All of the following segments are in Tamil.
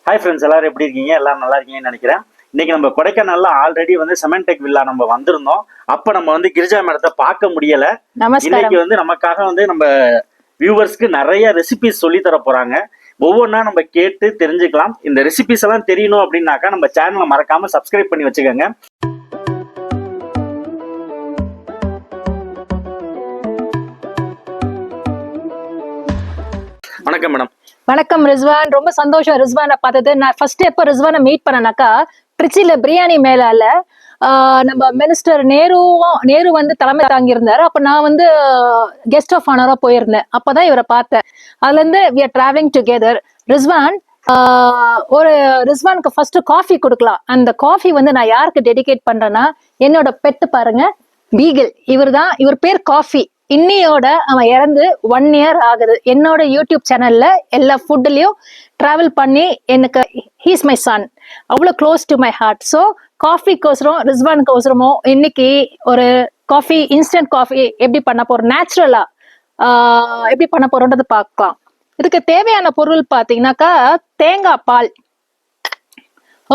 ஹாய் ஃப்ரெண்ட்ஸ், எல்லாரும் எப்படி இருக்கீங்க? எல்லாரும் நல்லா இருக்கீங்கன்னு நினைக்கிறேன். இன்னைக்கு நம்ம கொடைக்கானல்ல ஆல்ரெடி வந்து செமெண்டெக் வில்லா நம்ம வந்திருந்தோம். அப்ப நம்ம வந்து கிரிஜா மேடத்தை பார்க்க முடியல. இன்னைக்கு வந்து நமக்காக வந்து நம்ம வியூவர்ஸ்க்கு நிறைய ரெசிபிஸ் சொல்லி தர போறாங்க. ஒவ்வொன்றா நம்ம கேட்டு தெரிஞ்சுக்கலாம். இந்த ரெசிபிஸ் எல்லாம் தெரியணும் அப்படின்னாக்கா நம்ம சேனலை மறக்காம சப்ஸ்கிரைப் பண்ணி வச்சுக்கோங்க. வணக்கம் மேடம். வணக்கம் ரிஸ்வான், ரொம்ப சந்தோஷம் ரிஸ்வானை பார்த்தது. நான் ஃபர்ஸ்ட் எப்போ ரிஸ்வானை மீட் பண்ணனாக்கா திருச்சியில பிரியாணி மேலால நம்ம மினிஸ்டர் நேரு வந்து தலைமை தாங்கியிருந்தாரு. அப்ப நான் வந்து கெஸ்ட் ஆஃப் ஆனரா போயிருந்தேன். அப்பதான் இவரை பார்த்தேன். அதுல இருந்து we are traveling together. Rizwan ஒரு ரிஸ்வானுக்கு ஃபர்ஸ்ட் காஃபி கொடுக்கலாம். அந்த காஃபி வந்து நான் யாருக்கு டெடிகேட் பண்றேன்னா என்னோட பெட்டு பாருங்க, பீகிள். இவர் பேர் காஃபி. இன்னியோட அவன் இறந்து 1 year ஆகுது. என்னோட யூடியூப் சேனல்ல எல்லா ஃபுட்லயும் டிராவல் பண்ணி எனக்கு ஹீஸ் மை சன், அவ்வளோ close to my heart. So காஃபிக்கோசரம் ரிஸ்வானுக்கோசரமோ இன்னைக்கு ஒரு காஃபி, இன்ஸ்டன்ட் காஃபி எப்படி பண்ண போறோம், நேச்சுரலா எப்படி பண்ண போறோன்றது பார்க்கலாம். இதுக்கு தேவையான பொருள் பார்த்தீங்கன்னாக்கா தேங்காய் பால்.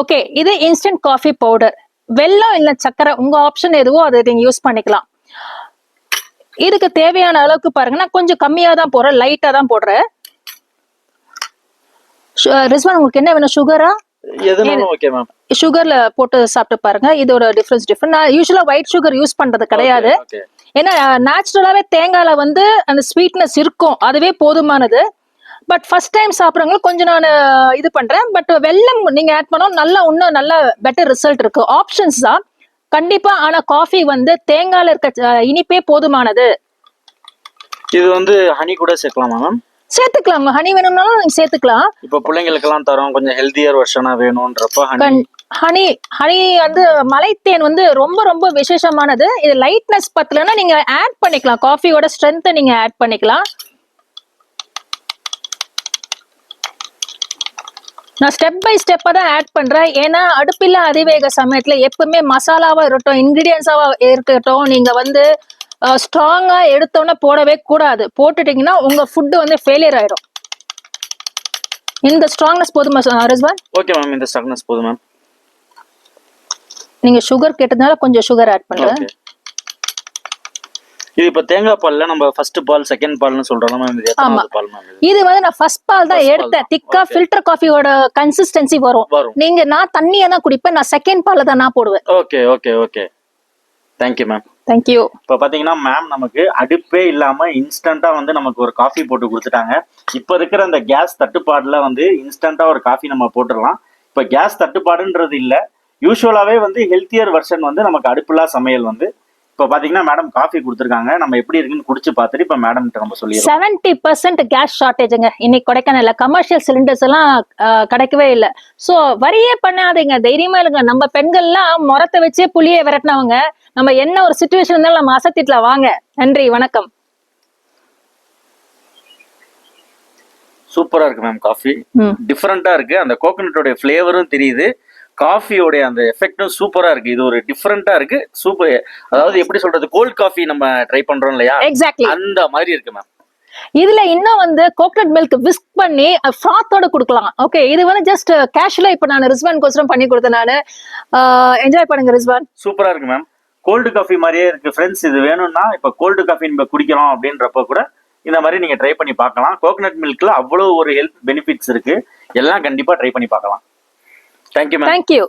ஓகே, இது இன்ஸ்டன்ட் காஃபி பவுடர். வெல்லம் இல்லை சக்கரை, உங்க ஆப்ஷன் எதுவோ அதை நீங்க யூஸ் பண்ணிக்கலாம். இதுக்கு தேவையான அளவுக்கு பாருங்க, நான் கொஞ்சம் கம்மியா தான் போடுறேன், லைட்டா தான் போடுறேன். ரிஸ்வான், உங்களுக்கு என்ன வேணும்? சுகரா? சுகர்ல போட்டு சாப்பிட்டு பாருங்க. இதோட டிஃபரன்ஸ். நான் யூஸ்வலா ஒயிட் சுகர் யூஸ் பண்றது கிடையாது. ஏன்னா நேச்சுரலாவே தேங்காயில வந்து அந்த ஸ்வீட்னஸ் இருக்கும், அதுவே போதுமானது. பட் ஃபர்ஸ்ட் டைம் சாப்பிட்றவங்க கொஞ்சம் நான் இது பண்றேன். பட் வெல்லம் நீங்க ஆட் பண்ணோம், நல்லா இன்னும் நல்ல பெட்டர் ரிசல்ட் இருக்கு. ஆப்ஷன்ஸ் தான் கண்டிப்பா. ஆனா காஃபி வந்து தேங்காயில இருக்க இனிப்பே போதுமானது. இது வந்து ஹனி கூட சேர்க்கலாமா மேம்? சேர்த்துக்கலாம், ஹனி வேணும்னாலும் நீங்க சேர்த்துக்கலாம். இப்ப பிள்ளைங்களுக்கு எல்லாம் தரோம், கொஞ்சம் ஹெல்தியர் வெர்ஷனா வேணும்ன்றப்ப ஹனி வந்து மலைத்தேன் வந்து ரொம்ப ரொம்ப விசேஷமானது. இது லைட்னஸ் பத்தலன்னா நீங்க ஆட் பண்ணிக்கலாம், காஃபியோட ஸ்ட்ரென்த்தை நீங்க ஆட் பண்ணிக்கலாம். நான் ஸ்டெப் பை ஸ்டெப்பா தான் ஆட் பண்றேன். ஏன்னா அடுப்பில்லா அதிவேக சமயத்துல எப்பவுமே மசாலாவா இருக்கட்டும், இன்கிரீடியன்ஸாவா இருக்கட்டும், நீங்க வந்து ஸ்ட்ராங்கா எடுத்தோன்னே போடவே கூடாது. போட்டுட்டீங்கன்னா உங்க ஃபுட்டு வந்து ஃபெயிலியர் ஆயிடும். இந்த ஸ்ட்ராங்னஸ் போதுமா ரிஸ்வான்? ஓகே மேம், இந்த ஸ்ட்ராங்னஸ் போதும் மேம். நீங்க சுகர் கேட்டதுனால கொஞ்சம் சுகர் ஆட் பண்றேன். இது இப்ப தேங்காய் பால்ல நம்ம ஃபர்ஸ்ட் பால், செகண்ட் பால்னு சொல்றோம் மேம். இது எத்தனாவது பால் மேம்? இது வந்து நான் ஃபர்ஸ்ட் பால் தான் எடுத்தேன். திக்கா ஃபில்டர் காஃபியோட கன்சிஸ்டன்சி வரும். நான் தண்ணியா தான் குடிப்பேன். நான் செகண்ட் பால்ல தான் நான் போடுவேன். Okay okay okay, thank you ma'am. Thank you. இப்போ பாத்தீங்கன்னா மேம் நமக்கு அடுப்பே இல்லாம இன்ஸ்டன்டா வந்து நமக்கு ஒரு காஃபி போட்டு கொடுத்துட்டாங்க. இப்ப இருக்கிற அந்த கேஸ் தட்டுப்பாடுல வந்து இன்ஸ்டன்டா ஒரு காஃபி நம்ம போட்டுடலாம். இப்ப கேஸ் தட்டுப்பாடுன்றது இல்ல, யூஸ்வலாவே வந்து ஹெல்த்தியர் வெர்ஷன் வந்து நமக்கு அடுப்பில்லா சமையல் வந்து இப்போ பாத்தீங்கன்னா மேடம் காஃபி கொடுத்துருக்காங்க. நம்ம எப்படி இருக்குன்னு குடிச்சு பார்த்துட்டு இப்போ மேடம் நம்ம சொல்லி 70% கேஸ் ஷார்டேஜுங்க இன்னைக்கு கொடைக்கானல்ல. கமர்ஷியல் சிலிண்டர்ஸ் எல்லாம் கிடைக்கவே இல்லை. ஸோ வரியே பண்ணாதீங்க, தைரியமா இல்லைங்க. நம்ம பெண்கள்லாம் முறத்தை வச்சே புளியை விரட்டினவங்க. நம்ம என்ன ஒரு சுச்சுவேஷன் இருந்தாலும் நம்ம அசத்திட்டுலாம். வாங்க, நன்றி, வணக்கம். சூப்பரா இருக்கு மேம். காஃபி டிஃப்ரெண்டா இருக்கு, அந்த கோகனட்டோட ஃபிளேவரும் தெரியுது, காஃபியோட அந்த எஃபெக்டும் சூப்பரா இருக்கு. இது ஒரு டிஃபரெண்டா இருக்கு, சூப்பர். அதாவது எப்படி சொல்றது, கோல்ட் காஃபி நம்ம ட்ரை பண்றோம் இல்லையா, எக்ஸாக்ட்லி அந்த மாதிரி இருக்கு மேம். இதுல இன்னும் வந்து கோகனட் மில்க் விஸ்க் பண்ணி ஃப்ராத்தோட கொடுக்கலாம். ஓகே, இது வந்து ஜஸ்ட் கேஷுவலா இப்ப நான் ரிஸ்வான் கோசரம் பண்ணி கொடுத்தேன். நான் என்ஜாய் பண்ணுங்க ரிஸ்வான். சூப்பரா இருக்கு மேம். கோல்டு காஃபி மாதிரியே இருக்கு ஃப்ரெண்ட்ஸ். இது வேணும்னா இப்ப கோல்டு காஃபி நம்ம குடிக்கிறோம் அப்படின்றப்ப கூட இந்த மாதிரி நீங்க ட்ரை பண்ணி பார்க்கலாம். கோகனட் மில்க்ல அவ்வளவு ஒரு ஹெல்த் பெனிஃபிட்ஸ் இருக்கு. எல்லாம் கண்டிப்பா ட்ரை பண்ணி பார்க்கலாம். Thank you ma'am. தேங்க்யூ.